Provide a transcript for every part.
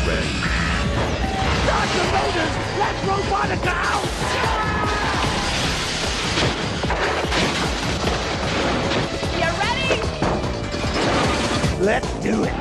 ready. Start the motors! Let's Robotica out! You ready? Let's do it!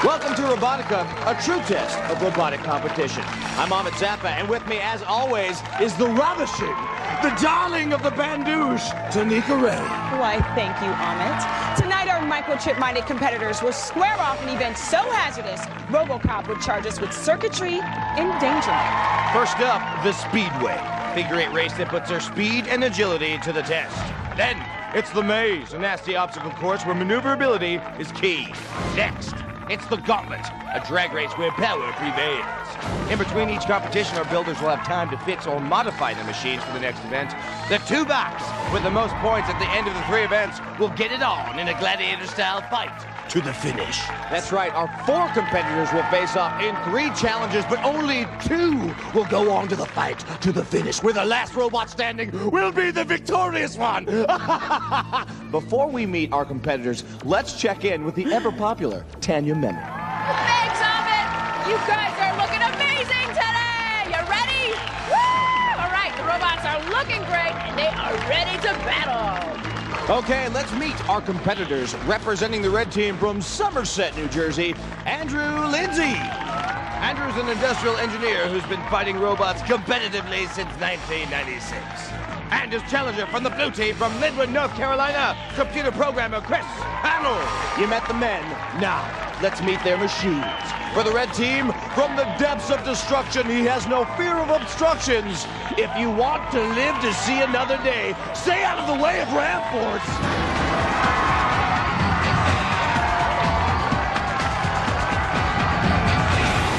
Welcome to Robotica, a true test of robotic competition. I'm Ahmed Zappa, and with me, as always, is the ravishing, the darling of the bandouche, Tanika Ray. Why, thank you, Ahmed. Tonight, our microchip-minded competitors will square off an event so hazardous, RoboCop would charge us with circuitry endangerment. First up, the Speedway. Figure-8 race that puts our speed and agility to the test. Then, it's the Maze, a nasty obstacle course where maneuverability is key. Next, it's the Gauntlet, a drag race where power prevails. In between each competition, our builders will have time to fix or modify the machines for the next event. The two backs with the most points at the end of the three events will get it on in a gladiator-style fight to the finish. That's right, our 4 competitors will face off in 3 challenges, but only 2 will go on to the fight to the finish, where the last robot standing will be the victorious one. Before we meet our competitors, let's check in with the ever-popular Tanya Memming. Thanks, Ahmed! You guys are looking amazing today! You ready? Woo! All right, the robots are looking great, and they are ready to battle. Okay, let's meet our competitors. Representing the red team from Somerset, New Jersey, Andrew Lyndsey. Andrew's an industrial engineer who's been fighting robots competitively since 1996. And his challenger from the blue team from Linwood, North Carolina, computer programmer Chris Hannold. You met the men. Now, let's meet their machines. For the red team, from the depths of destruction, he has no fear of obstructions. If you want to live to see another day, stay out of the way of ramforts.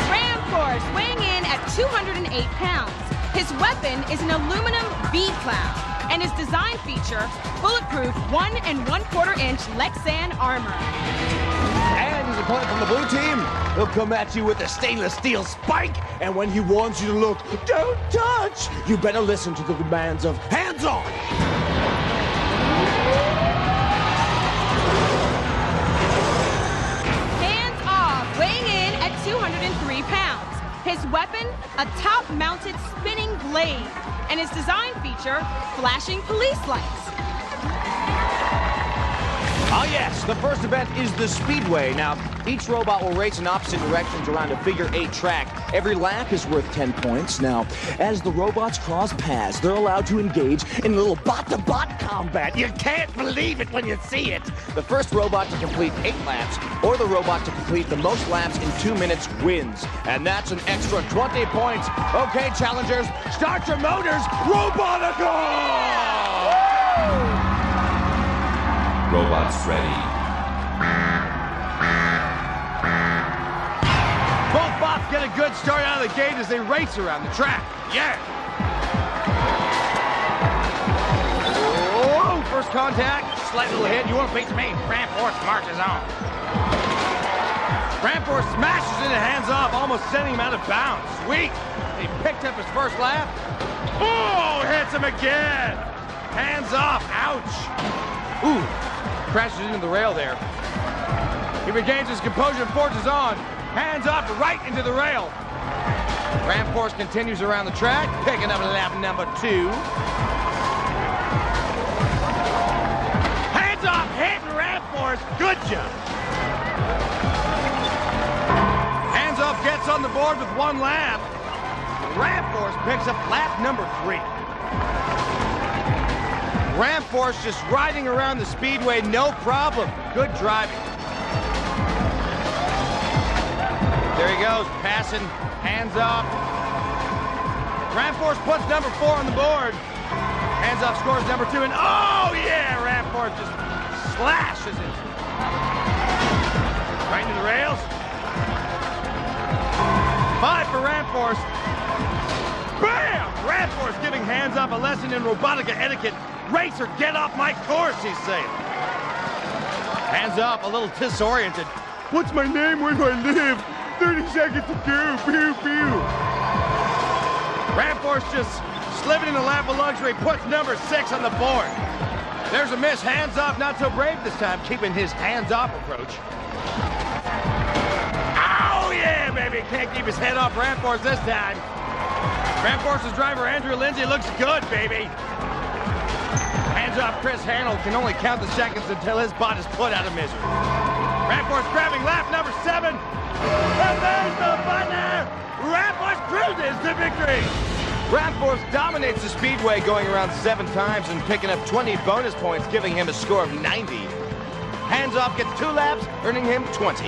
Ramforce weighing in at 208 pounds. His weapon is an aluminum V-Plow, and his design feature, bulletproof 1 1/4 inch Lexan armor. And his opponent from the blue team, he'll come at you with a stainless steel spike, and when he warns you to look, don't touch, you better listen to the demands of hands off. Hands off, weighing in at 203 pounds. His weapon, a top-mounted spinning blade, and his design feature, flashing police lights. Oh yes, the first event is the Speedway. Now, each robot will race in opposite directions around a figure-8 track. Every lap is worth 10 points. Now, as the robots cross paths, they're allowed to engage in a little bot-to-bot combat. You can't believe it when you see it. The first robot to complete 8 laps, or the robot to complete the most laps in 2 minutes, wins. And that's an extra 20 points. Okay, challengers, start your motors. Robotica! Robots ready. Both bots get a good start out of the gate as they race around the track. Yeah! Oh, first contact, slight little hit. You won't beat me. Ramforce marches on. Ramforce smashes into hands off, almost sending him out of bounds. Sweet! He picked up his first lap. Oh, hits him again! Hands off, ouch! Ooh. Crashes into the rail there. He regains his composure and forges on. Hands off right into the rail. Ramforce continues around the track, picking up lap number 2. Hands off, hitting Ramforce. Good job. Hands off gets on the board with 1 lap. Ramforce picks up lap number 3. Ramforce just riding around the Speedway, no problem. Good driving. There he goes, passing, hands off. Ramforce puts number 4 on the board. Hands off scores number 2, and oh yeah, Ramforce just slashes it. Right into the rails. 5 for Ramforce. Bam! Ramforce giving hands off a lesson in Robotica etiquette Racer, get off my course, he's saying. Hands up, a little disoriented. What's my name? Where do I live? 30 seconds to go. Pew, pew. Ramforce just slipping in the lap of luxury, puts number 6 on the board. There's a miss. Hands off, not so brave this time, keeping his hands-off approach. Oh, yeah, baby. Can't keep his head off Ramforce this time. Ramforce's driver, Andrew Lyndsey, looks good, baby. Hands off Chris Hannold can only count the seconds until his bot is put out of misery. Ramforce grabbing lap number 7. And there's the butler! Ramforce cruises to victory! Ramforce dominates the Speedway, going around 7 times and picking up 20 bonus points, giving him a score of 90. Hands off gets 2 laps, earning him 20.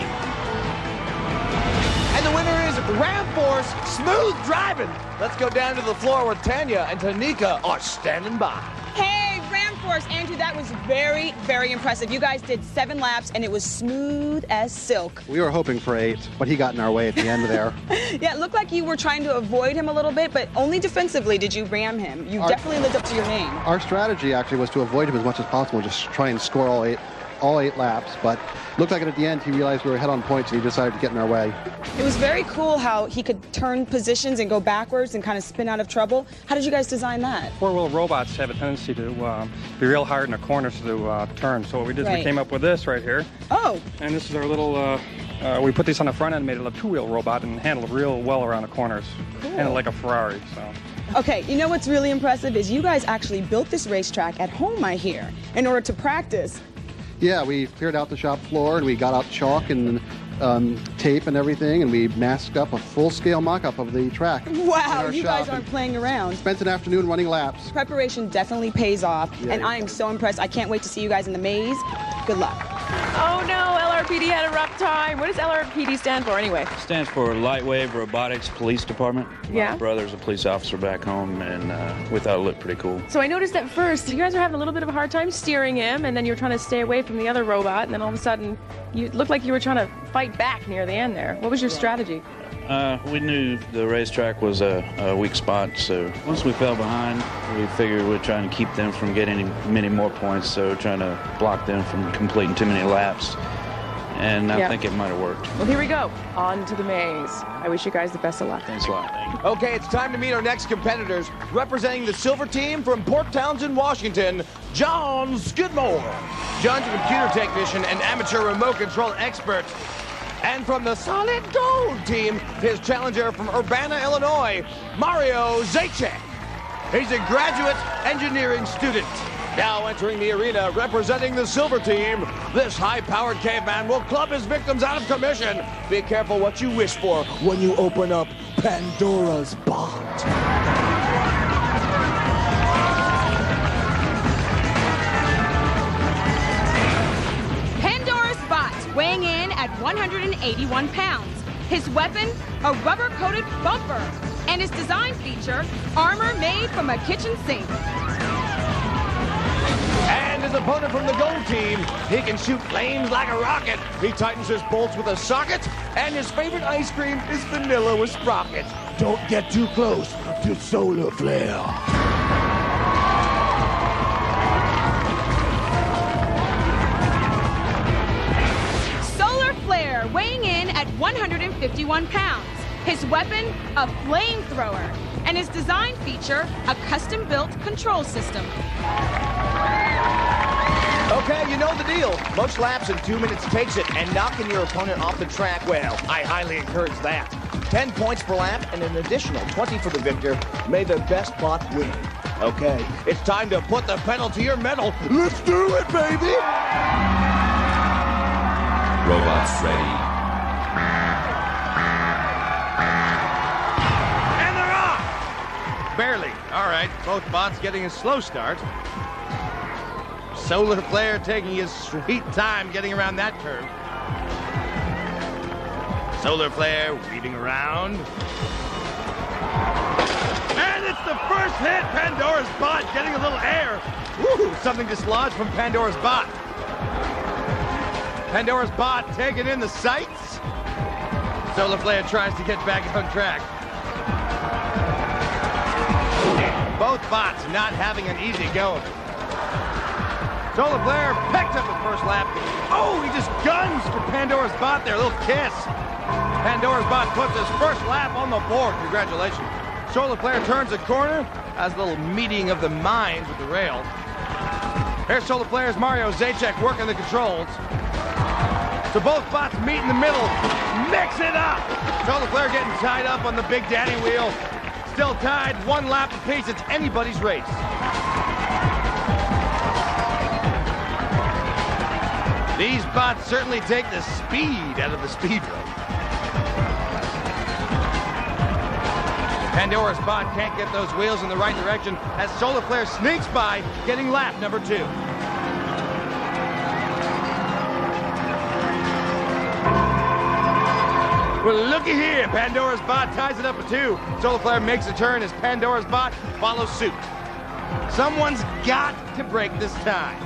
And the winner is Ramforce. Smooth driving. Let's go down to the floor where Tanya and Tanika are standing by. Hey, Ramforce, Andrew, that was very, very impressive. You guys did 7 laps, and it was smooth as silk. We were hoping for 8, but he got in our way at the end there. Yeah, it looked like you were trying to avoid him a little bit, but only defensively did you ram him. You definitely lived up to your name. Our strategy actually was to avoid him as much as possible, just try and score all eight laps, but looked like at the end he realized we were ahead on points and he decided to get in our way. It was very cool how he could turn positions and go backwards and kind of spin out of trouble. How did you guys design that? Four-wheel robots have a tendency to be real hard in the corners to turn. So what we did is we came up with this right here. Oh. And this is our little, we put these on the front end, made it a 2-wheel robot and handled real well around the corners. Cool. Handled like a Ferrari, so. Okay, you know what's really impressive is you guys actually built this racetrack at home, I hear, in order to practice. Yeah, we cleared out the shop floor and we got out chalk and tape and everything, and we masked up a full-scale mock-up of the track. Wow, you guys aren't playing around. Spent an afternoon running laps. Preparation definitely pays off, and I am so impressed. I can't wait to see you guys in the maze. Good luck. Oh no, LRPD had a rough time. What does LRPD stand for anyway? It stands for Lightwave Robotics Police Department. Yeah. My brother's a police officer back home, and we thought it looked pretty cool. So I noticed at first you guys were having a little bit of a hard time steering him, and then you were trying to stay away from the other robot, and then all of a sudden you looked like you were trying to fight back near the end there. What was your strategy? We knew the racetrack was a weak spot, so once we fell behind, we figured we'd try and keep them from getting many more points, so trying to block them from completing too many laps. And I think it might have worked. Well, here we go. On to the maze. I wish you guys the best of luck. Thanks a lot. Okay, it's time to meet our next competitors. Representing the silver team from Portownsend, Washington, John Skidmore. John's a computer technician and amateur remote control expert. And from the solid gold team, his challenger from Urbana, Illinois, Mario Zajac. He's a graduate engineering student. Now entering the arena, representing the silver team, this high-powered caveman will club his victims out of commission. Be careful what you wish for when you open up Pandora's box. Pandora's bot, weighing in at 181 pounds. His weapon, a rubber-coated bumper. And his design feature, armor made from a kitchen sink. And his opponent from the gold team, he can shoot flames like a rocket. He tightens his bolts with a socket, and his favorite ice cream is vanilla with sprockets. Don't get too close to solar flare. Solar flare, weighing in at 151 pounds. His weapon, a flamethrower. And his design feature, a custom-built control system. Okay, you know the deal. Most laps in 2 minutes takes it, and knocking your opponent off the track, well, I highly encourage that. 10 points per lap and an additional 20 for the victor. May the best bot win. Okay, it's time to put the pedal to your metal. Let's do it, baby! Robots ready. And they're off! Barely. All right, both bots getting a slow start. Solar Flare taking his sweet time getting around that curve. Solar Flare weaving around. And it's the first hit! Pandora's bot getting a little air. Woo! Something dislodged from Pandora's bot. Pandora's bot taking in the sights. Solar Flare tries to get back on track. Both bots not having an easy go. Solar Flare picked up his first lap. Oh, he just guns for Pandora's bot there. A little kiss. Pandora's bot puts his first lap on the board. Congratulations. Solar Flare turns a corner, has a little meeting of the minds with the rail. Here's Solar Flare's Mario Zajac working the controls. So both bots meet in the middle. Mix it up. Solar Flare getting tied up on the Big Daddy wheel. Still tied, one lap apiece. It's anybody's race. These bots certainly take the speed out of the Speedway. Pandora's bot can't get those wheels in the right direction as Solar Flare sneaks by, getting lap number 2. Well, looky here. Pandora's bot ties it up at 2. Solar Flare makes a turn as Pandora's bot follows suit. Someone's got to break this tie.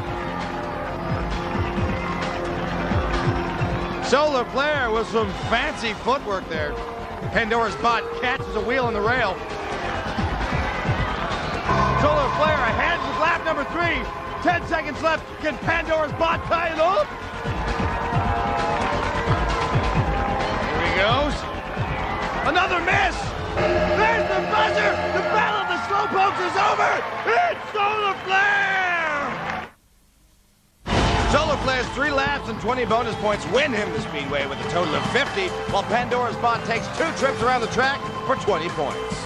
Solar Flare with some fancy footwork there. Pandora's bot catches a wheel on the rail. Solar Flare ahead with lap number 3. 10 seconds left. Can Pandora's bot tie it up? Here he goes. Another miss. There's the buzzer. The battle of the slowpokes is over. It's Solar Flare. Solar Flare's 3 laps and 20 bonus points win him the Speedway with a total of 50, while Pandora's bot takes 2 trips around the track for 20 points.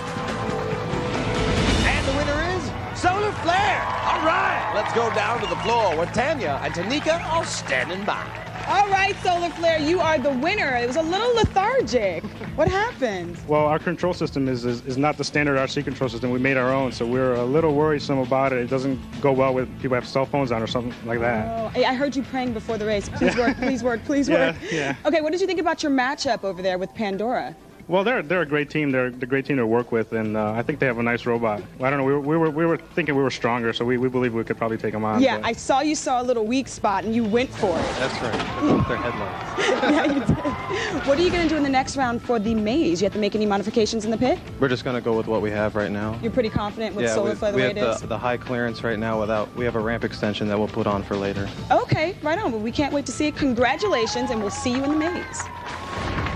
And the winner is Solar Flare. All right, let's go down to the floor where Tanya and Tanika are standing by. All right, Solar Flare, you are the winner. It was a little lethargic. What happened? Well, our control system is not the standard RC control system. We made our own, so we're a little worrisome about it. It doesn't go well with people have cell phones on or something like that. Oh, I heard you praying before the race. Please work, please work, please work. Yeah. Okay, what did you think about your matchup over there with Pandora? Well, they're a great team. They're a great team to work with, and I think they have a nice robot. I don't know. We were thinking we were stronger, so we believe we could probably take them on. Yeah, but. I saw you saw a little weak spot, and you went for it. That's right. Their headlights. Yeah, you did. What are you going to do in the next round for the maze? You have to make any modifications in the pit? We're just going to go with what we have right now. You're pretty confident with Solar Flare the way it is? We have the high clearance right now. We have a ramp extension that we'll put on for later. Okay, right on. Well, we can't wait to see it. Congratulations, and we'll see you in the maze.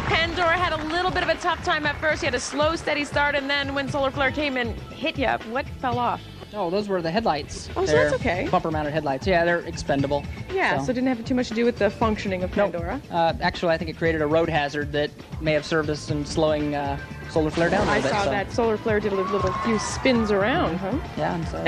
Pandora had a little bit of a tough time at first. He had a slow, steady start, and then when Solar Flare came and hit you, what fell off? Oh, those were the headlights. Oh, so that's okay. Bumper-mounted headlights. Yeah, they're expendable. Yeah, so it didn't have too much to do with the functioning of Pandora. Actually, I think it created a road hazard that may have served us in slowing Solar Flare down a little bit. I saw that Solar Flare did a little few spins around, huh? Yeah, and so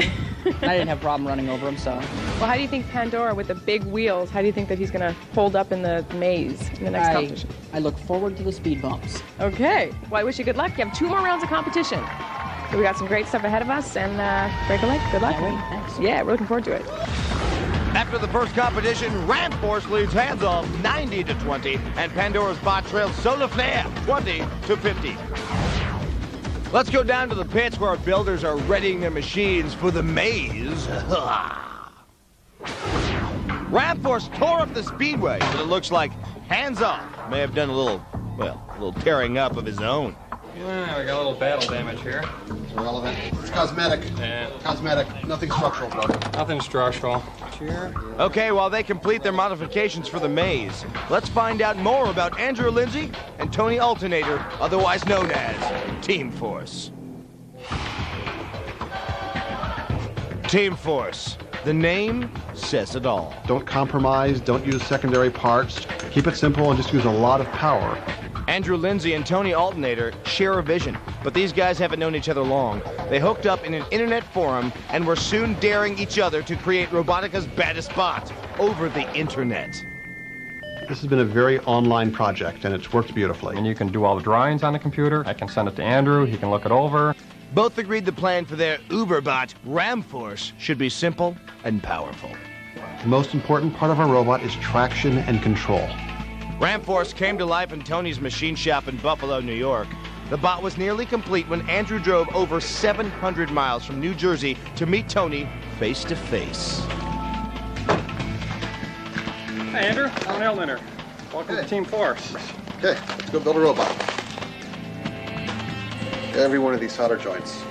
I didn't have a problem running over him, so. Well, how do you think Pandora, with the big wheels, how do you think that he's going to hold up in the maze in the next competition? I look forward to the speed bumps. Okay. Well, I wish you good luck. You have 2 more rounds of competition. So we got some great stuff ahead of us, and break a leg. Good luck. Thanks. Yeah, we're looking forward to it. After the first competition, Ramp Force leads Hands Off 90-20, and Pandora's bot trails Solar Flare 20-50. Let's go down to the pits where our builders are readying their machines for the maze. Ramp Force tore up the Speedway, but it looks like Hands Off may have done a little tearing up of his own. Yeah, we got a little battle damage here. It's irrelevant. It's cosmetic. Yeah. Cosmetic. Nothing structural, bro. Nothing structural. Sure. Okay, while they complete their modifications for the maze, let's find out more about Andrew Lyndsey and Tony Alternoeder, otherwise known as Team Force. Team Force. The name says it all. Don't compromise. Don't use secondary parts. Keep it simple and just use a lot of power. Andrew Lyndsey and Tony Alternoeder share a vision, but these guys haven't known each other long. They hooked up in an internet forum and were soon daring each other to create Robotica's baddest bot over the internet. This has been a very online project, and it's worked beautifully. And you can do all the drawings on the computer. I can send it to Andrew. He can look it over. Both agreed the plan for their Uberbot, Ram Force, should be simple and powerful. The most important part of our robot is traction and control. Ram Force came to life in Tony's machine shop in Buffalo, New York. The bot was nearly complete when Andrew drove over 700 miles from New Jersey to meet Tony face to face. Hey, Andrew. I'm Alternoeder. Welcome to Team Force. Okay, let's go build a robot. Every one of these solder joints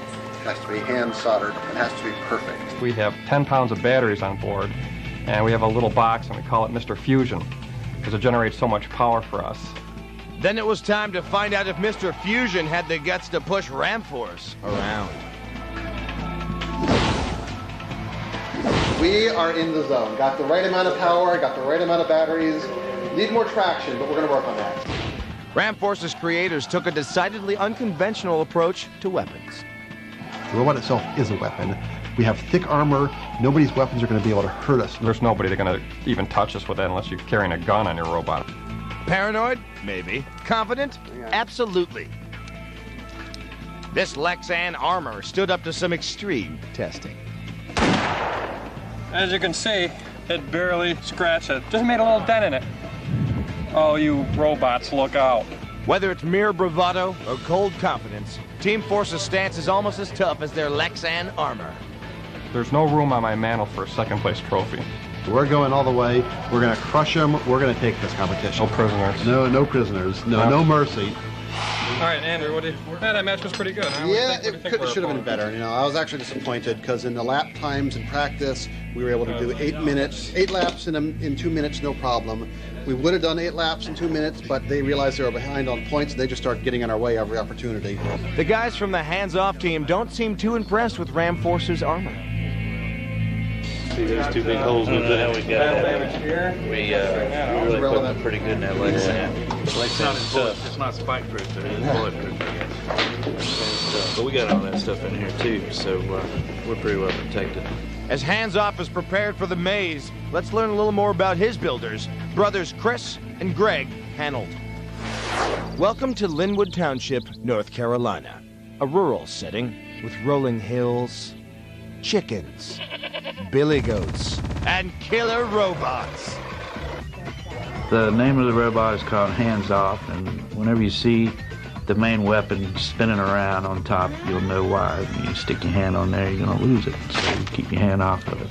has to be hand soldered. It has to be perfect. We have 10 pounds of batteries on board, And we have a little box, and we call it Mr. Fusion, because it generates so much power for us. Then it was time to find out if Mr. Fusion had the guts to push Ram Force around. We are in the zone. Got the right amount of power, got the right amount of batteries. Need more traction, but we're going to work on that. Ram Force's creators took a decidedly unconventional approach to weapons. The robot itself is a weapon. We have thick armor. Nobody's weapons are going to be able to hurt us. There's nobody that's going to even touch us with that unless you're carrying a gun on your robot. Paranoid? Maybe. Confident? Absolutely. This Lexan Armour stood up to some extreme testing. As you can see, it barely scratched it. Just made a little dent in it. Oh, you robots, look out. Whether it's mere bravado or cold confidence, Team Force's stance is almost as tough as their Lexan Armour. There's no room on my mantle for a second place trophy. We're going all the way. We're going to crush them. We're going to take this competition. No prisoners. No prisoners. No mercy. All right, Andrew, that match was pretty good. Huh? Yeah, it should have been better. You know, I was actually disappointed because in the lap times in practice, we were able to do 8 laps in 2 minutes, no problem. We would have done 8 laps in 2 minutes, but they realized they were behind on points, and they just started getting in our way every opportunity. The guys from the hands-off team don't seem too impressed with Ram Force's armor. See those 2 big holes with that? We really put them pretty good in that Lexan. Lexan's tough. It's not spike-proof, but it is bulletproof, I guess. But we got all that stuff in here, too, so we're pretty well protected. As HandsOFF is prepared for the maze, let's learn a little more about his builders, brothers Chris and Greg Hannold. Welcome to Linwood Township, North Carolina, a rural setting with rolling hills, chickens, billy goats, and killer robots. The name of the robot is called HandsOFF, and whenever you see the main weapon spinning around on top, you'll know why. When you stick your hand on there, you're going to lose it, so you keep your hand off of it.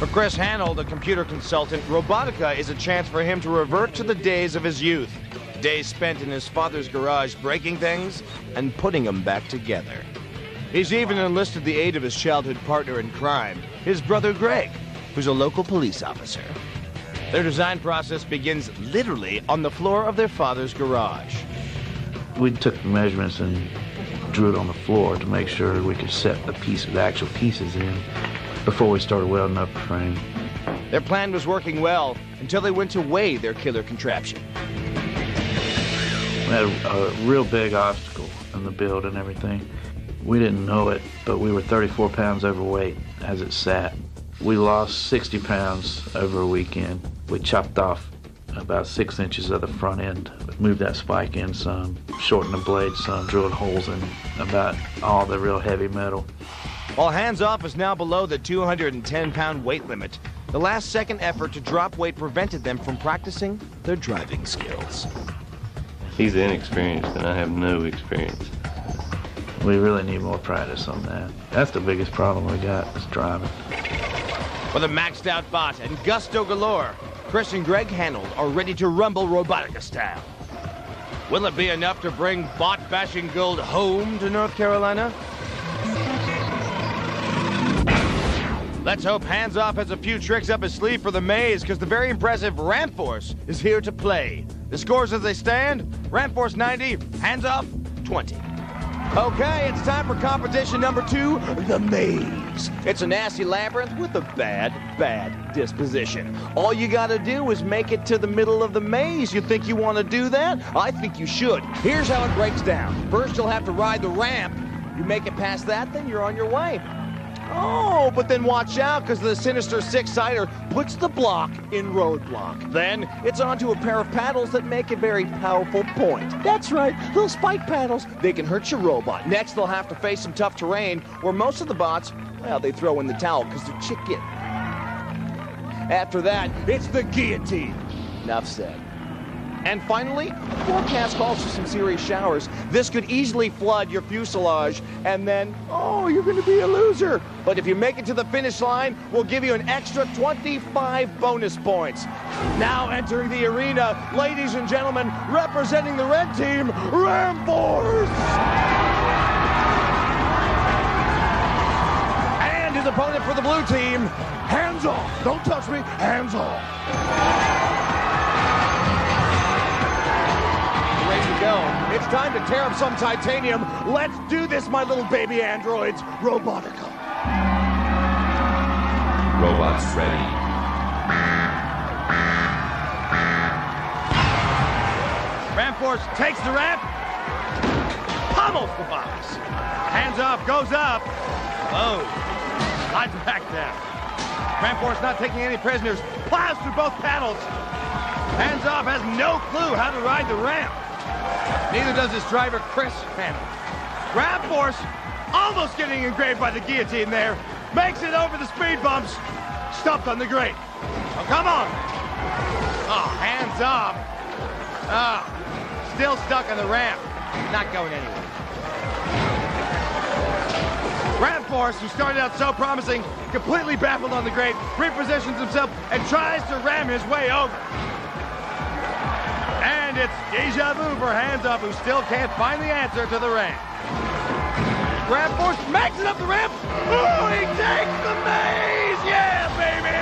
For Chris Hannold, a computer consultant, Robotica is a chance for him to revert to the days of his youth. Days spent in his father's garage breaking things and putting them back together. He's even enlisted the aid of his childhood partner in crime, his brother Greg, who's a local police officer. Their design process begins literally on the floor of their father's garage. We took the measurements and drew it on the floor to make sure we could set the actual pieces in before we started welding up the frame. Their plan was working well until they went to weigh their killer contraption. We had a real big obstacle in the build and everything. We didn't know it, but we were 34 pounds overweight as it sat. We lost 60 pounds over a weekend. We chopped off about 6 inches of the front end, moved that spike in some, shortened the blade some, drilled holes in about all the real heavy metal. While HandsOFF is now below the 210-pound weight limit, the last-second effort to drop weight prevented them from practicing their driving skills. He's inexperienced, and I have no experience. We really need more practice on that. That's the biggest problem we got, is driving. With a maxed-out bot and gusto galore, Chris and Greg Hannold are ready to rumble Robotica style. Will it be enough to bring bot-bashing gold home to North Carolina? Let's hope HandsOFF has a few tricks up his sleeve for the maze, because the very impressive Ram Force is here to play. The scores as they stand: Ram Force 90, HandsOFF 20. Okay, it's time for competition number 2, the maze. It's a nasty labyrinth with a bad disposition. All you gotta do is make it to the middle of the maze. You think you want to do that? I think you should. Here's how it breaks down. First, you'll have to ride the ramp. You make it past that, then you're on your way. Oh, but then watch out, because the sinister six-sider puts the block in roadblock. Then it's onto a pair of paddles that make a very powerful point. That's right, little spike paddles. They can hurt your robot. Next, they'll have to face some tough terrain where most of the bots, well, they throw in the towel because they're chicken. After that, it's the guillotine. Enough said. And finally, the forecast calls for some serious showers. This could easily flood your fuselage, and then, oh, you're going to be a loser. But if you make it to the finish line, we'll give you an extra 25 bonus points. Now entering the arena, ladies and gentlemen, representing the red team, Ram Force! And his opponent for the blue team. Hands off. Don't touch me. Hands off. Ready to go. It's time to tear up some titanium. Let's do this, my little baby androids. Robotica. Robots ready. Ramp Force takes the ramp. Pummels the box. Hands off, goes up. Whoa. Slides back down. Ramp Force not taking any prisoners. Plows through both panels. Hands off has no clue how to ride the ramp. Neither does his driver, Chris Hannold. Ramp Force almost getting engraved by the guillotine there. Makes it over the speed bumps. Stumped on the grate. Oh, come on. Oh, hands off. Oh, still stuck on the ramp. Not going anywhere. Ramp Force, who started out so promising, completely baffled on the grate, repositions himself and tries to ram his way over. And it's deja vu for Hands Off, who still can't find the answer to the ramp. Ramp Force makes it up the ramp. Oh, he takes the maze! Yeah, baby!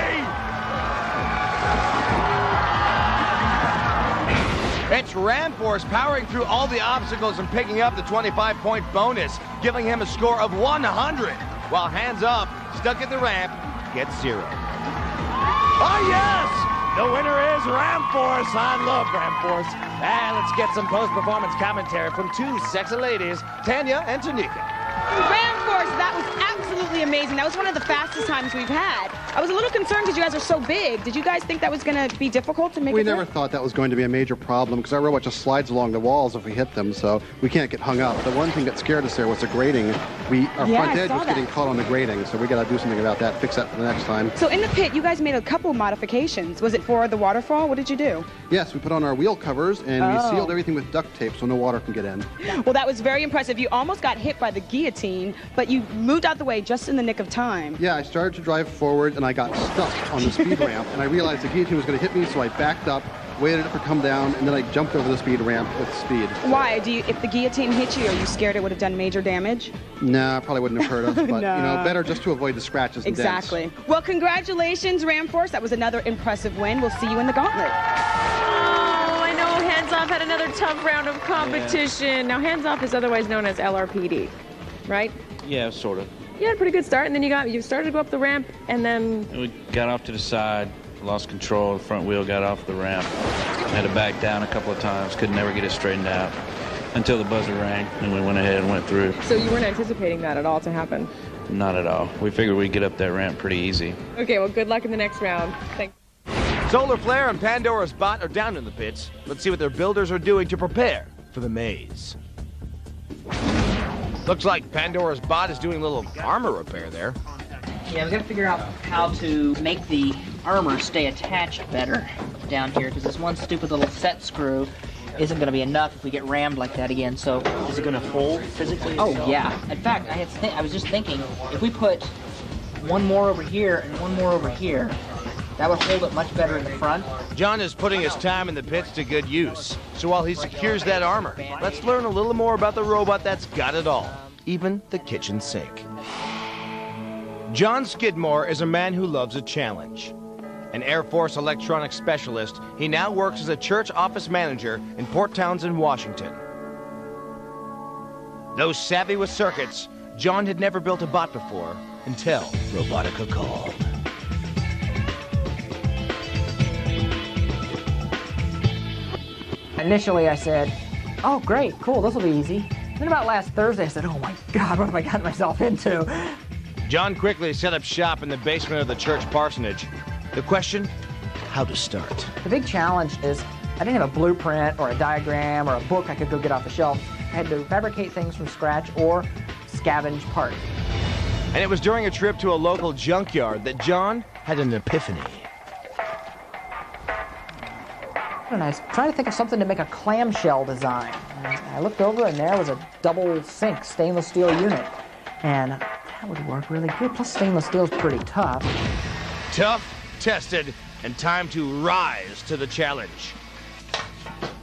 It's Ramp Force powering through all the obstacles and picking up the 25-point bonus, giving him a score of 100, while Hands Off, stuck at the ramp, gets 0. Oh, yes! The winner is Ramp Force. I love Ramp Force. And let's get some post-performance commentary from two sexy ladies, Tanya and Tanika. Ramp Force, that was absolutely amazing. That was one of the fastest times we've had. I was a little concerned because you guys are so big. Did you guys think that was going to be difficult to make We it never through? thought that was going to be a major problem because our robot just slides along the walls if we hit them, so we can't get hung up. The one thing that scared us there was the grating. Our front edge was getting caught on the grating, so we got to do something about that, fix that for the next time. So in the pit, you guys made a couple modifications. Was it for the waterfall? What did you do? Yes, we put on our wheel covers and we sealed everything with duct tape so no water can get in. Well, that was very impressive. You almost got hit by the guillotine, but you moved out the way just in the nick of time. Yeah, I started to drive forward and I got stuck on the speed ramp, and I realized the guillotine was going to hit me, so I backed up, waited for it to come down, and then I jumped over the speed ramp with speed. Why? If the guillotine hit you, are you scared it would have done major damage? Nah, probably wouldn't have hurt us, but No. you know, better just to avoid the scratches and dents. Exactly. Well, congratulations, Ramp Force. That was another impressive win. We'll see you in the Gauntlet. Oh, I know Hands Off had another tough round of competition. Yeah. Now, Hands Off is otherwise known as LRPD, right? Yeah, sort of. You had a pretty good start, and then you started to go up the ramp, and then... We got off to the side, lost control, the front wheel got off the ramp, had to back down a couple of times, could never get it straightened out until the buzzer rang, and we went ahead and went through. So you weren't anticipating that at all to happen? Not at all. We figured we'd get up that ramp pretty easy. Okay, well, good luck in the next round. Thanks. Solar Flare and Pandora's bot are down in the pits. Let's see what their builders are doing to prepare for the maze. Looks like Pandora's bot is doing a little armor repair there. Yeah, we got to figure out how to make the armor stay attached better down here, because this one stupid little set screw isn't going to be enough if we get rammed like that again. So, is it going to hold physically? Oh yeah. In fact, I was just thinking, if we put one more over here and one more over here, that would hold it much better in the front. John is putting his time in the pits to good use. So while he secures that armor, let's learn a little more about the robot that's got it all, even the kitchen sink. John Skidmore is a man who loves a challenge. An Air Force electronics specialist, he now works as a church office manager in Portownsend, Washington. Though savvy with circuits, John had never built a bot before until Robotica called. Initially, I said, oh, great, cool, this will be easy. Then about last Thursday, I said, oh my God, what have I gotten myself into? John quickly set up shop in the basement of the church parsonage. The question, how to start. The big challenge is I didn't have a blueprint or a diagram or a book I could go get off the shelf. I had to fabricate things from scratch or scavenge parts. And it was during a trip to a local junkyard that John had an epiphany. And I was trying to think of something to make a clamshell design. And I looked over and there was a double sink stainless steel unit. And that would work really good. Plus stainless steel is pretty tough. Tough, tested, and time to rise to the challenge.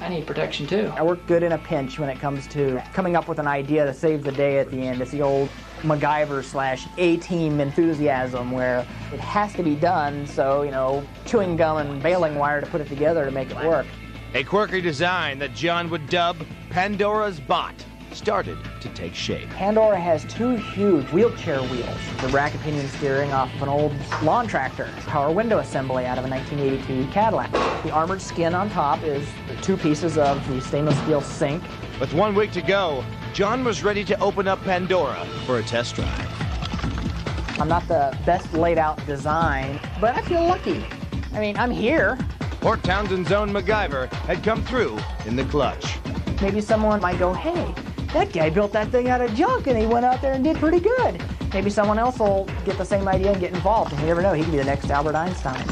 I need protection too. I work good in a pinch when it comes to coming up with an idea to save the day at the end. It's the old MacGyver / A-team enthusiasm where it has to be done, so, you know, chewing gum and baling wire to put it together to make it work. A quirky design that John would dub Pandora's Bot started to take shape. Pandora has 2 huge wheelchair wheels, the bracket pinion steering off of an old lawn tractor, power window assembly out of a 1982 Cadillac. The armored skin on top is the 2 pieces of the stainless steel sink. With 1 week to go, John was ready to open up Pandora for a test drive. I'm not the best laid out design, but I feel lucky. I mean, I'm here. Portownsend's own MacGyver had come through in the clutch. Maybe someone might go, hey, that guy built that thing out of junk and he went out there and did pretty good. Maybe someone else will get the same idea and get involved. And you never know, he could be the next Albert Einstein.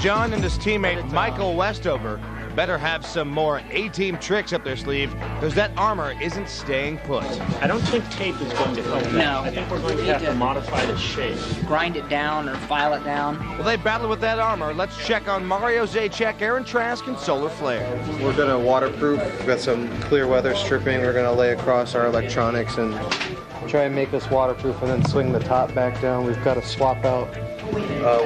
John and his teammate Michael Westover better have some more A-team tricks up their sleeve, because that armor isn't staying put. I don't think tape is going to help. No. I think we're going to have to modify the shape. Grind it down or file it down. While they battle with that armor, let's check on Mario Zajac, Aaron Trask, and Solar Flare. We're going to waterproof. We've got some clear weather stripping we're going to lay across our electronics and try and make this waterproof and then swing the top back down. We've got to swap out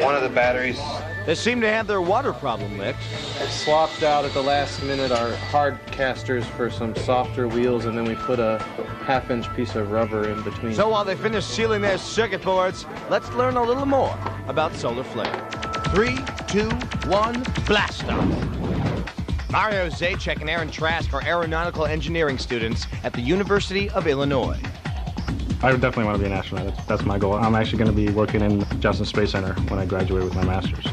one of the batteries. They seem to have their water problem licked. Swapped out at the last minute our hard casters for some softer wheels, and then we put a half-inch piece of rubber in between. So while they finish sealing their circuit boards, let's learn a little more about Solar Flare. 3, 2, 1, blast off. Mario Zajac and Aaron Trask are aeronautical engineering students at the University of Illinois. I definitely want to be an astronaut. That's my goal. I'm actually going to be working in Johnson Space Center when I graduate with my master's.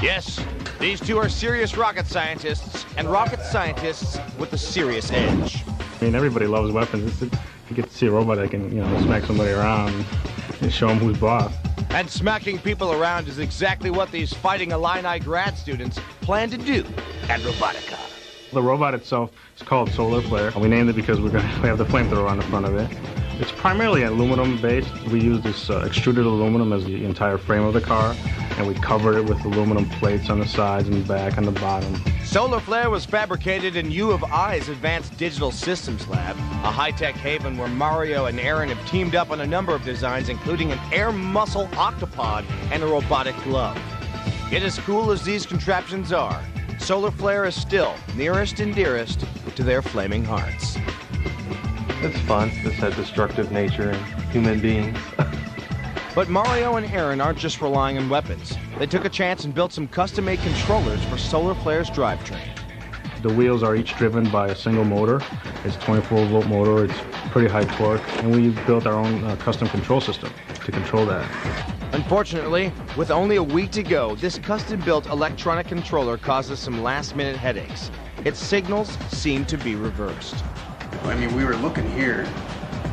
Yes, these two are serious rocket scientists, and rocket scientists with a serious edge. I mean, everybody loves weapons. You get to see a robot that can, you know, smack somebody around and show them who's boss. And smacking people around is exactly what these Fighting Illini grad students plan to do at Robotica. The robot itself is called Solar Flare. We named it because we have the flamethrower on the front of it. It's primarily aluminum based. We use this extruded aluminum as the entire frame of the car, and we covered it with aluminum plates on the sides and back and the bottom. Solar Flare was fabricated in U of I's Advanced Digital Systems Lab, a high-tech haven where Mario and Aaron have teamed up on a number of designs, including an air muscle octopod and a robotic glove. Yet as cool as these contraptions are, Solar Flare is still nearest and dearest to their flaming hearts. It's fun. This had destructive nature in human beings. But Mario and Aaron aren't just relying on weapons. They took a chance and built some custom-made controllers for Solar Flare's drivetrain. The wheels are each driven by a single motor. It's a 24-volt motor. It's pretty high torque. And we built our own custom control system to control that. Unfortunately, with only a week to go, this custom-built electronic controller causes some last-minute headaches. Its signals seem to be reversed. I mean, we were looking here,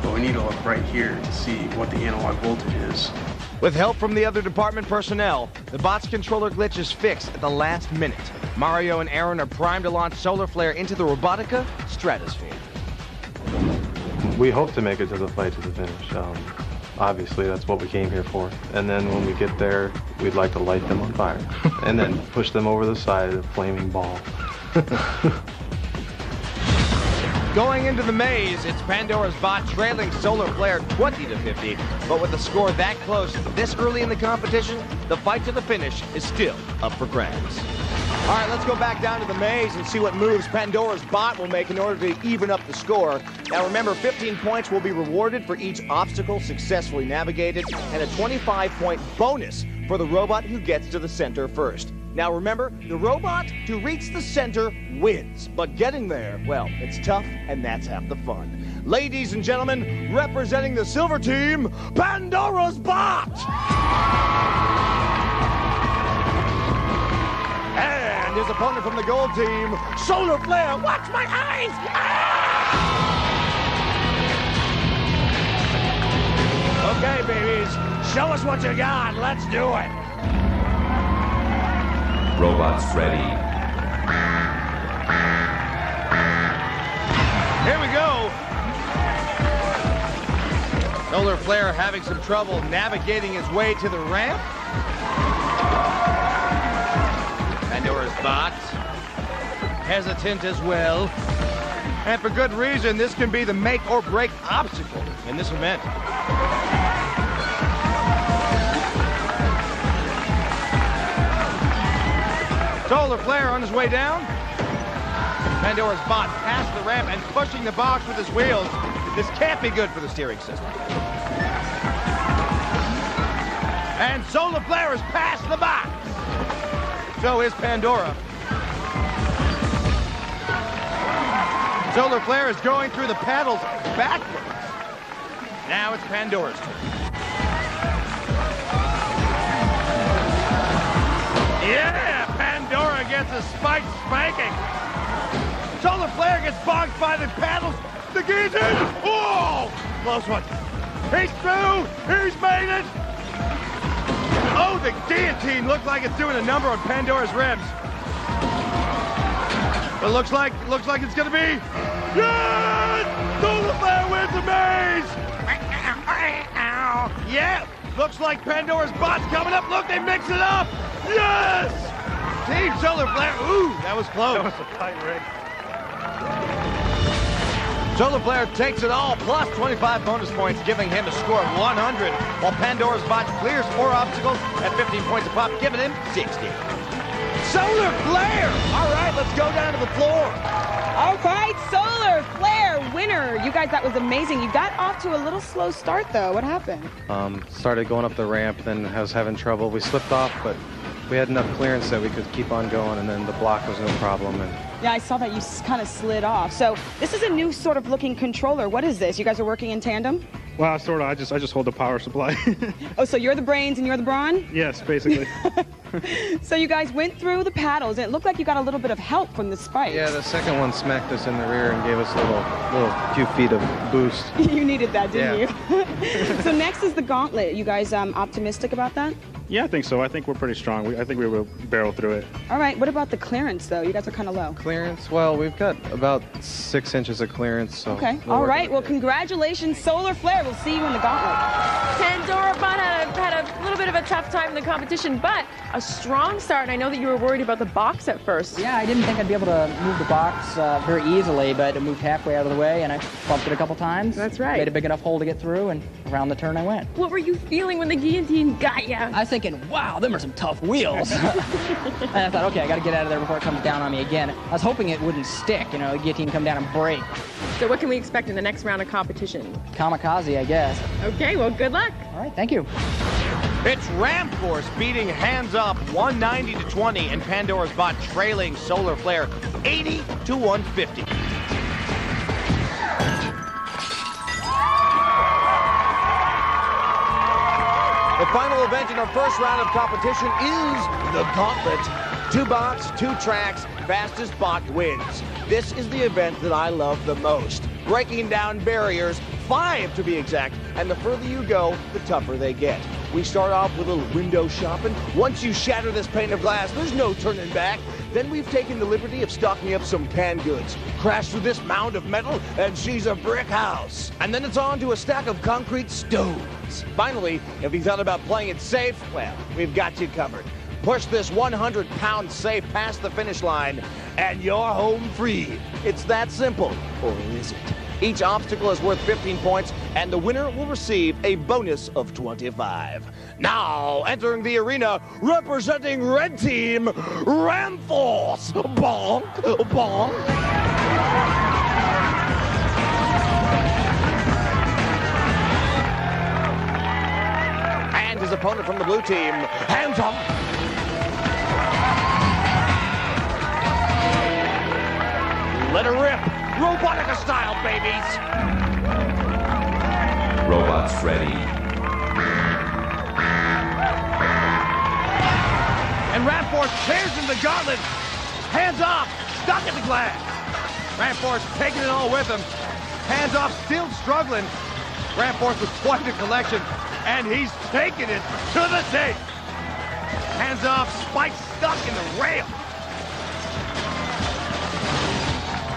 but we need to look right here to see what the analog voltage is. With help from the other department personnel, the bot's controller glitch is fixed at the last minute. Mario and Aaron are primed to launch Solar Flare into the Robotica stratosphere. We hope to make it to the flight to the finish. Obviously, that's what we came here for. And then when we get there, we'd like to light them on fire and then push them over the side of the flaming ball. Going into the maze, it's Pandora's bot trailing Solar Flare 20-50, but with the score that close this early in the competition, the fight to the finish is still up for grabs. All right, let's go back down to the maze and see what moves Pandora's bot will make in order to even up the score. Now remember, 15 points will be rewarded for each obstacle successfully navigated, and a 25-point bonus for the robot who gets to the center first. Now remember, the robot to reach the center wins, but getting there, well, it's tough, and that's half the fun. Ladies and gentlemen, representing the silver team, Pandora's bot! And his opponent from the gold team, Solar Flare. Watch my eyes! Ah! Okay, babies, show us what you got. Let's do it. Robots ready. Here we go. Solar Flare having some trouble navigating his way to the ramp. Pandora's bot hesitant as well. And for good reason, this can be the make or break obstacle in this event. Solar Flare on his way down. Pandora's bot past the ramp and pushing the box with his wheels. This can't be good for the steering system. And Solar Flare is past the box. So is Pandora. Solar Flare is going through the paddles backwards. Now it's Pandora's turn. Yeah, Pandora gets a spiked spanking. Solar Flare gets bonked by the paddles. The guillotine. Oh, close one. He's through. He's made it. Oh, the guillotine looked like it's doing a number on Pandora's ribs. It looks like it's gonna be. Yes! Solar Flare wins the maze. Yeah, looks like Pandora's bot's coming up. Look, they mix it up. Yes! Team Solar Flare. Ooh, that was close. That was a tight race. Solar Flare takes it all, plus 25 bonus points, giving him a score of 100, while Pandora's bot clears 4 obstacles at 15 points a pop, giving him 60. Solar Flare! All right, let's go down to the floor. All right, Solar Flare winner. You guys, that was amazing. You got off to a little slow start, though. What happened? Started going up the ramp, then I was having trouble. We slipped off, but we had enough clearance that we could keep on going, and then the block was no problem. And yeah, I saw that you kind of slid off. So this is a new sort of looking controller. What is this? You guys are working in tandem? Well, sort of. I just hold the power supply. Oh, so you're the brains and you're the brawn? Yes, basically. So you guys went through the paddles, and it looked like you got a little bit of help from the spikes. yeah, the second one smacked us in the rear and gave us a little few feet of boost. You needed that, didn't Yeah. you? So next is the Gauntlet. You guys optimistic about that? Yeah, I think so. I think we're pretty strong. I think we will barrel through it. All right, what about the clearance, though? You guys are kind of low. Clearance? Well, we've got about 6 inches of clearance, so... Okay, we'll all work right. with Well, it. congratulations, Solar Flare. We'll see you in the Gauntlet. Pandora bot had a little bit of a tough time in the competition, but a strong start. And I know that you were worried about the box at first. Yeah, I didn't think I'd be able to move the box very easily, but it moved halfway out of the way, and I bumped it a couple times. That's right. Made a big enough hole to get through, and around the turn I went. What were you feeling when the guillotine got you? I was thinking, wow, them are some tough wheels. And I thought, okay, I got to get out of there before it comes down on me again. I was hoping it wouldn't stick, the guillotine come down and break. So what can we expect in the next round of competition? Kamikaze, I guess. Okay, well, good luck. All right, thank you. It's Ram Force beating Hands Up 190-20, and Pandora's bot trailing Solar Flare 80-150. The final event in our first round of competition is the Gauntlet. 2 bots, 2 tracks, fastest bot wins. This is the event that I love the most. Breaking down barriers, 5 to be exact, and the further you go, the tougher they get. We start off with a little window shopping. Once you shatter this pane of glass, there's no turning back. Then we've taken the liberty of stocking up some canned goods. Crash through this mound of metal, and she's a brick house. And then it's on to a stack of concrete stones. Finally, if you thought about playing it safe, well, we've got you covered. Push this 100-pound safe past the finish line, and you're home free. It's that simple, or is it? Each obstacle is worth 15 points, and the winner will receive a bonus of 25. Now, entering the arena, representing Red Team, Ram Force. Bonk, bonk. And his opponent from the blue team, Hands Off. Let her rip. Robotica style, babies. Robots ready. And Ram Force tears in the Gauntlet. Hands Off, stuck in the glass. Ram Force taking it all with him. Hands Off still struggling. Ram Force with quite a collection, and he's taking it to the tape. Hands Off, Spike stuck in the rail.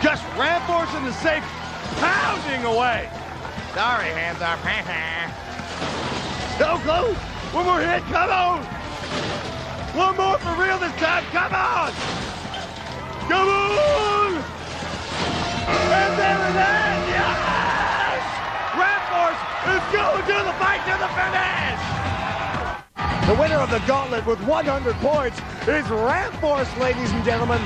Just Ram Force in the safe, pounding away. Sorry, Hands Off. So close. One more hit, come on. One more for real this time, come on. Come on. And to the fight to the finish! The winner of the Gauntlet with 100 points is Ramforce, ladies and gentlemen.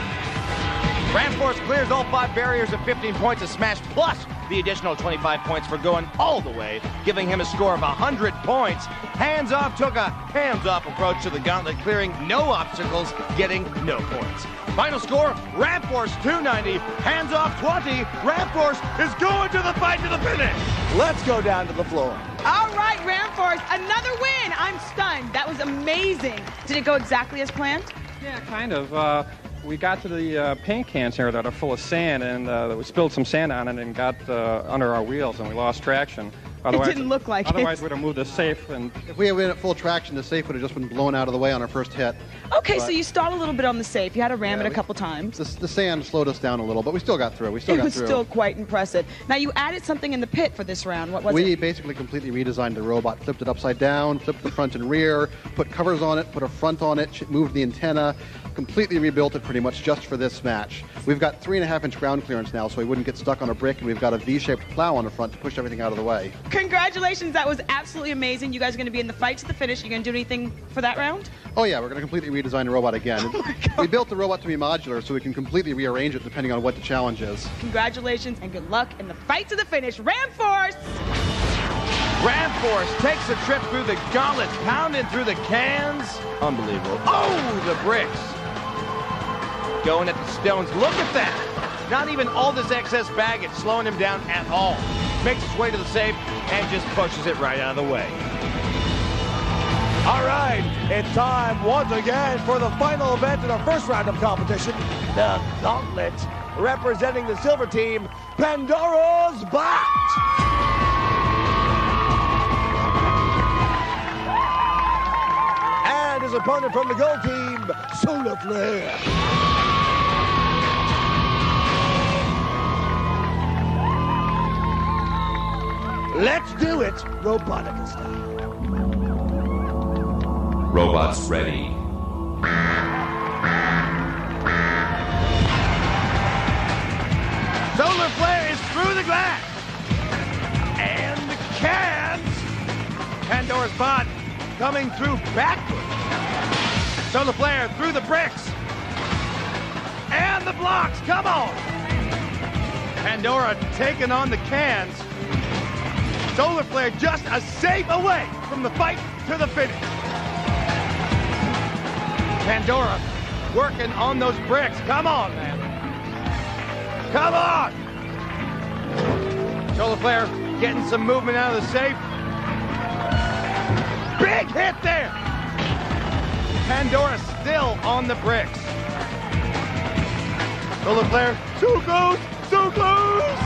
Ramforce clears all 5 barriers at 15 points a smash, plus the additional 25 points for going all the way, giving him a score of 100 points. Hands Off took a hands-off approach to the Gauntlet, clearing no obstacles, getting no points. Final score, Ramforce 290, Hands Off 20. Ramforce is going to the fight to the finish. Let's go down to the floor. All right, Ramforce, another win. I'm stunned. That was amazing. Did it go exactly as planned? Yeah, kind of. We got to the paint cans here that are full of sand, and we spilled some sand on it and got under our wheels, and we lost traction. Otherwise, it didn't look like otherwise it. We'd have moved the safe. And if we had been at full traction, the safe would have just been blown out of the way on our first hit. Okay, so you stalled a little bit on the safe. You had to ram it a couple times. The sand slowed us down a little, but we still got through. It was still quite impressive. Now, you added something in the pit for this round. What was it? We basically completely redesigned the robot, flipped it upside down, flipped the front and rear, put covers on it, put a front on it, moved the antenna, completely rebuilt it pretty much just for this match. We've got 3.5-inch ground clearance now, so we wouldn't get stuck on a brick, and we've got a V-shaped plow on the front to push everything out of the way. Congratulations, that was absolutely amazing. You guys are going to be in the fight to the finish. You going to do anything for that round? Oh yeah, we're going to completely redesign the robot again. We built the robot to be modular, so we can completely rearrange it depending on what the challenge is. Congratulations and good luck in the fight to the finish. Ramforce! Ramforce takes a trip through the Gauntlet, pounding through the cans. Unbelievable. Oh, the bricks. Going at the stones. Look at that. Not even all this excess baggage slowing him down at all. Makes his way to the safe and just pushes it right out of the way. All right, it's time once again for the final event in our first round of competition, the Gauntlet. Representing the silver team, Pandora's Box. And his opponent from the gold team, Solar Flare. Let's do it, Robotica style. Robots ready. Solar Flare is through the glass. And the cans. Pandora's bot coming through backwards. Solar Flare through the bricks. And the blocks, come on. Pandora taking on the cans. Solar Flare just a safe away from the fight to the finish. Pandora working on those bricks. Come on, man. Come on! Solar Flare getting some movement out of the safe. Big hit there! Pandora still on the bricks. Solar Flare, so close, so close!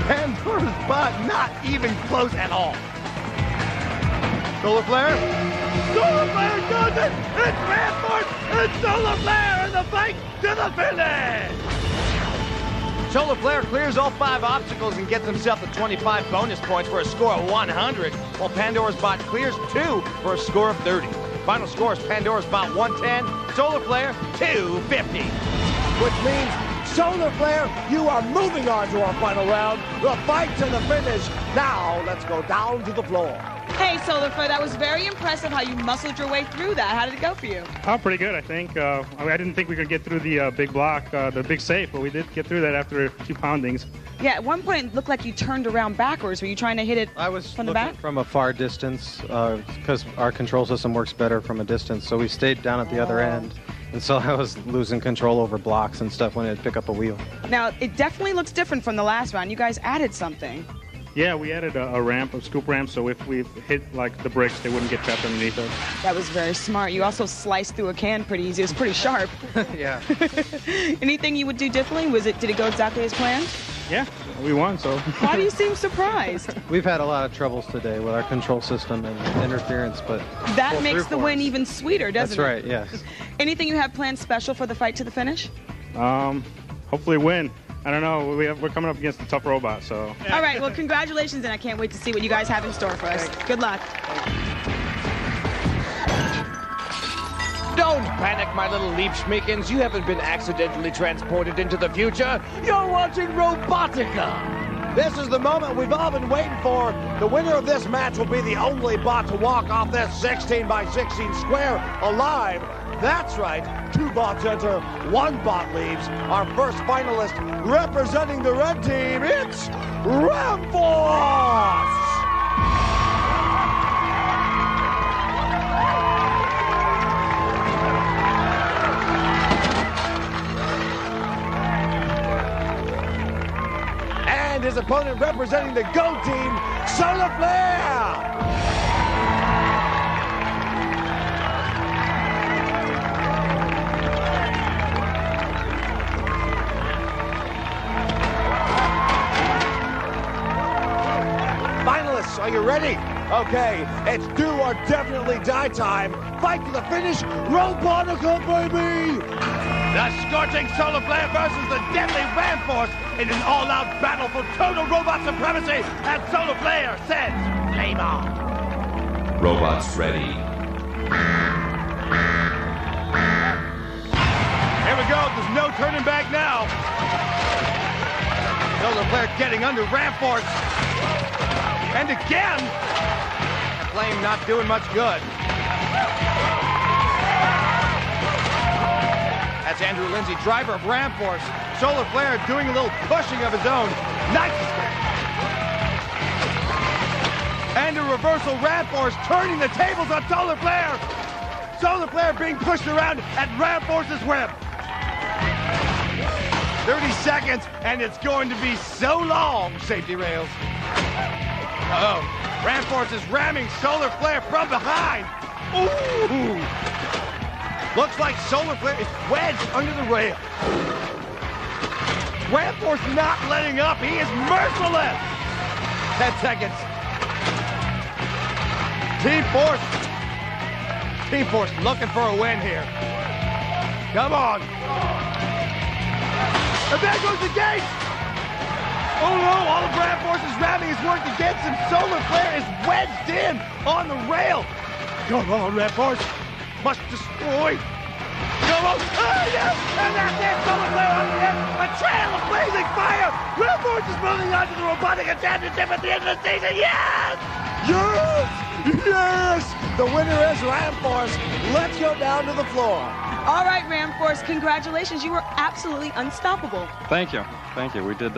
Pandora's bot not even close at all. Solar Flare. Solar Flare does it! It's Ramforce! It's Solar Flare in the fight to the finish! Solar Flare clears all 5 obstacles and gets himself the 25 bonus points for a score of 100, while Pandora's bot clears 2 for a score of 30. Final score is Pandora's bot 110, Solar Flare 250. Which means, Solar Flare, you are moving on to our final round, the fight to the finish. Now, let's go down to the floor. Hey, Solar Flare, that was very impressive how you muscled your way through that. How did it go for you? Oh, pretty good, I think. I didn't think we could get through the big block, the big safe, but we did get through that after a few poundings. Yeah, at one point it looked like you turned around backwards. Were you trying to hit it from the back? From a far distance, because our control system works better from a distance, so we stayed down at the other end. And so I was losing control over blocks and stuff when I'd pick up a wheel. Now, it definitely looks different from the last round. You guys added something. Yeah, we added a ramp, a scoop ramp, so if we hit like the bricks, they wouldn't get trapped underneath us. That was very smart. You also sliced through a can pretty easy. It was pretty sharp. Yeah. Anything you would do differently? Did it go exactly as planned? Yeah, we won, so. Why do you seem surprised? We've had a lot of troubles today with our control system and interference, but that makes the win even sweeter, doesn't it? That's right, yes. Anything you have planned special for the fight to the finish? Hopefully win. I don't know. We're coming up against a tough robot, so. All right, well, congratulations, and I can't wait to see what you guys have in store for us. Good luck. Don't panic, my little Leapschmeekins. You haven't been accidentally transported into the future. You're watching Robotica. This is the moment we've all been waiting for. The winner of this match will be the only bot to walk off this 16 by 16 square alive. That's right, 2 bots enter, 1 bot leaves. Our first finalist representing the red team, it's Ramforce! And his opponent representing the GO team, Solar Flare! Finalists, are you ready? Okay, it's do or definitely die time. Fight to the finish, Robotica, baby! The scorching solar flare versus the deadly Ramforce in an all-out battle for total robot supremacy, and solar flare says, game on. Robots ready. Here we go, there's no turning back now. Solar flare getting under Ramforce. And again, the flame not doing much good. That's Andrew Lyndsey, driver of Ramforce. Solar Flare doing a little pushing of his own. Nice escape. And a reversal Ramforce turning the tables on Solar Flare. Solar Flare being pushed around at Ramforce's web. 30 seconds, and it's going to be so long, safety rails. Uh-oh. Ramforce is ramming Solar Flare from behind. Ooh! Looks like Solar Flare is wedged under the rail. Ramforce not letting up. He is merciless. 10 seconds. Team Force looking for a win here. Come on. And there goes the gate. Oh no, all of Ramforce's ramming is worked against him. Solar Flare is wedged in on the rail. Come on, Ramforce. Must destroy. Come on. Oh, yes. And that's it. Solar Flare on the end. A trail of blazing fire. Ramforce is moving on to the Robotica Championship at the end of the season. Yes! Yes! Yes! The winner is Ramforce. Let's go down to the floor. All right, Ramforce, congratulations. You were absolutely unstoppable. Thank you. Thank you. We did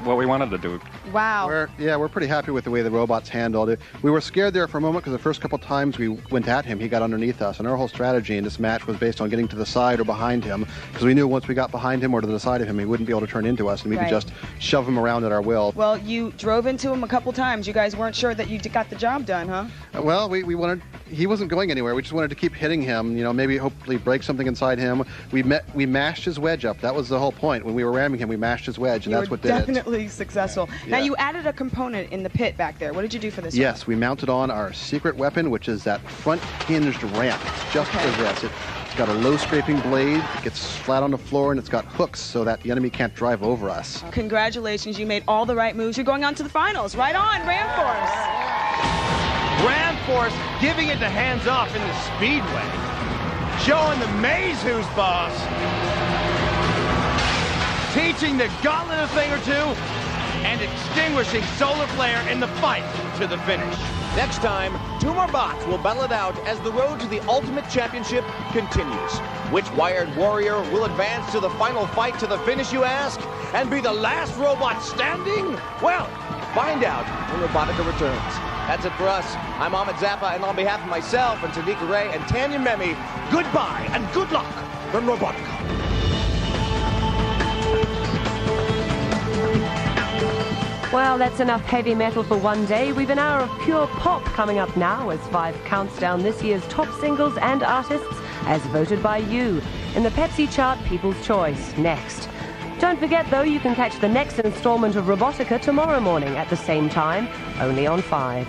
what we wanted to do. Wow. We're pretty happy with the way the robots handled it. We were scared there for a moment because the first couple times we went at him, he got underneath us. And our whole strategy in this match was based on getting to the side or behind him, because we knew once we got behind him or to the side of him, he wouldn't be able to turn into us, and we could just shove him around at our will. Well, you drove into him a couple times. You guys weren't sure that you got the job done, huh? Well, we wanted... He wasn't going anywhere. We just wanted to keep hitting him, you know, maybe hopefully break something inside him. We mashed his wedge up. That was the whole point. When we were ramming him, we mashed his wedge, and that's what did it. Definitely successful. Yeah. Now, you added a component in the pit back there. What did you do for this one? Yes, we mounted on our secret weapon, which is that front hinged ramp. It's just for this. It's got a low scraping blade. It gets flat on the floor, and it's got hooks so that the enemy can't drive over us. Congratulations. You made all the right moves. You're going on to the finals. Right on, Ramforce. Ramforce giving it to Hands Off in the Speedway. Showing the maze who's boss. Teaching the Gauntlet a thing or two. And extinguishing Solar Flare in the fight to the finish. Next time, 2 more bots will battle it out as the road to the Ultimate Championship continues. Which wired warrior will advance to the final fight to the finish, you ask? And be the last robot standing? Well, find out when Robotica returns. That's it for us. I'm Ahmed Zappa, and on behalf of myself and Tanika Ray and Tanya Memi, goodbye and good luck from Robotica. Well, that's enough heavy metal for one day. We've an hour of pure pop coming up now as 5 counts down this year's top singles and artists as voted by you in the Pepsi Chart People's Choice next. Don't forget, though, you can catch the next installment of Robotica tomorrow morning at the same time, only on 5.